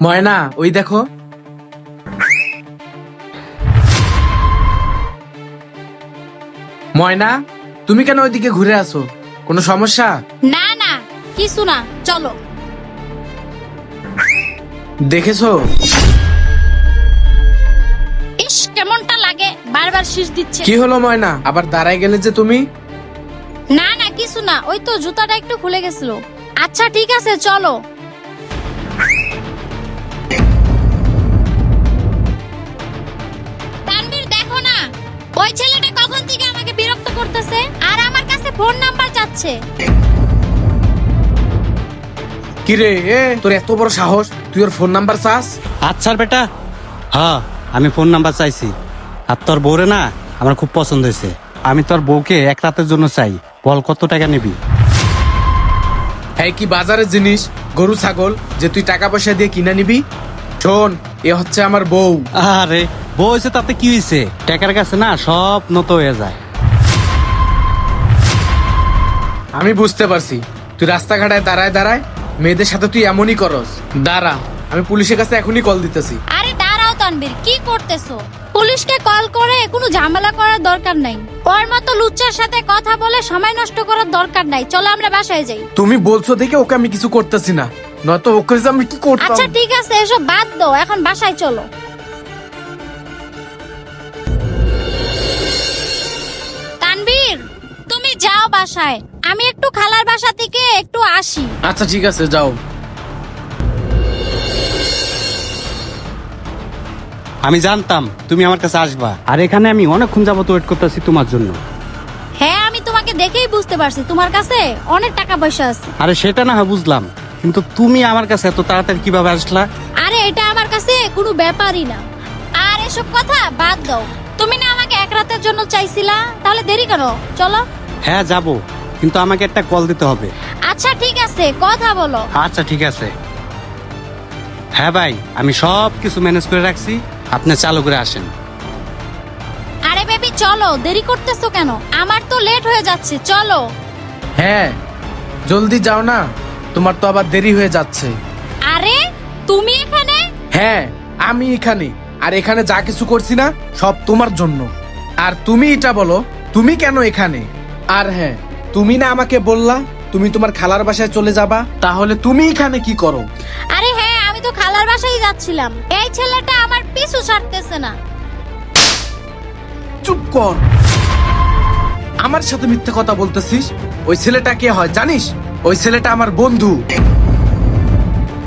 ময়না, ওই দেখো। ময়না, তুমি কেন ওইদিকে ঘুরে আসো? কোনো সমস্যা? না না, কিছু না, চলো। দেখেছো? ইস, কেমনটা লাগে, বারবার শীষ দিচ্ছে। কি হলো ময়না, আবার দাঁড়ায় গেলে যে তুমি? না না, কিছু না, ওই তো জুতাটা একটু খুলে গেছিল। আচ্ছা ঠিক আছে, চলো। তানভীর, দেখো না, ওই ছেলেটা কখন থেকে আমাকে বিরক্ত করতেছে আর আমার কাছে ফোন নাম্বার চাচ্ছে। কি রে, তোর এত বড় সাহস, তুই ওর ফোন নাম্বার চাস? আচ্ছা বেটা, হ্যাঁ আমি ফোন নাম্বার চাইছি। আর তোর বউরে না আমার খুব পছন্দ হয়েছে। আমি তোর বউকে এক রাতের জন্য চাই। বল কত টাকা নিবি? হ্যাঁ, কি বাজারের জিনিস, গরু ছাগল যে তুই টাকা পয়সা দিয়ে কিনে নিবি? শোন, এ হচ্ছে আমার বউ। আরে বউ হয়েছে তাতে কি হয়েছে? টাকার কাছে না সব নত হয়ে যায়। আমি বুঝতে পারছি, তুই রাস্তাঘাটায় দাঁড়ায় দাঁড়ায় মেয়েদের সাথে তুই এমনই করস। দাঁড়া, আমি পুলিশের কাছে এখনই কল দিতেছি। আরে দাঁড়াও তানভীর, কি করতেছো? পুলিশকে কল করে কোনো ঝামেলা করার দরকার নাই। ওর মতো লুচ্চার সাথে কথা বলে সময় নষ্ট করার দরকার নাই। চলো আমরা বাসায় যাই। তুমি বলছো দেখে ওকে আমি কিছু করতেছি না, নয়তো ওকে যে আমি কি করতাম। আচ্ছা ঠিক আছে, এসব বাদ দাও, এখন বাসায় চলো। তানভীর, তুমি যাও বাসায়, আমি একটু খালার বাসা থেকে একটু আসি। আচ্ছা ঠিক আছে, যাও। আমি জানতাম তুমি আমার কাছে আসবা, আর এখানে আমি অনেকক্ষণ যাবত ওয়েট করতেছি তোমার জন্য। হ্যাঁ, আমি তোমাকে দেখেই বুঝতে পারছি তোমার কাছে অনেক টাকা পয়সা আছে। আরে সেটা না হয় বুঝলাম, কিন্তু তুমি আমার কাছে এত তাড়াতাড়ি কিভাবে আসলা? আরে এটা আমার কাছে কোনো ব্যাপারই না। আর এসব কথা বাদ দাও। তুমি না আমাকে এক রাতের জন্য চাইছিলা, তাহলে দেরি কেন? চলো। হ্যাঁ যাব, কিন্তু আমাকে একটা কল দিতে হবে। আচ্ছা ঠিক আছে, কথা বলো। আচ্ছা ঠিক আছে। হ্যাঁ ভাই, আমি সব কিছু ম্যানেজ করে রাখছি, আপনি চালু করে আসেন। আরে বেবি চলো, দেরি করতেছো কেন? আমার তো লেট হয়ে যাচ্ছে, চলো। হ্যাঁ, জলদি যাও না, তোমার তো আবার দেরি হয়ে যাচ্ছে। আরে তুমি এখানে? হ্যাঁ, আমি এখানে, আর এখানে যা কিছু করছি না সব তোমার জন্য। আর তুমি এটা বলো, তুমি কেন এখানে? আর হ্যাঁ, তুমি না আমাকে বললা তুমি তোমার খালার বাসায় চলে যাবা, তাহলে তুমি এখানে কি করো? আরে হ্যাঁ, আমি তো খালার বাসায় যাচ্ছিলাম। এই ছেলেটা আমার পিছু ছাড়তেছে না। চুপ কর, আমার সাথে মিথ্যে কথা বলতেছিস? ওই ছেলেটা কে হয় জানিস? ওই ছেলেটা আমার বন্ধু।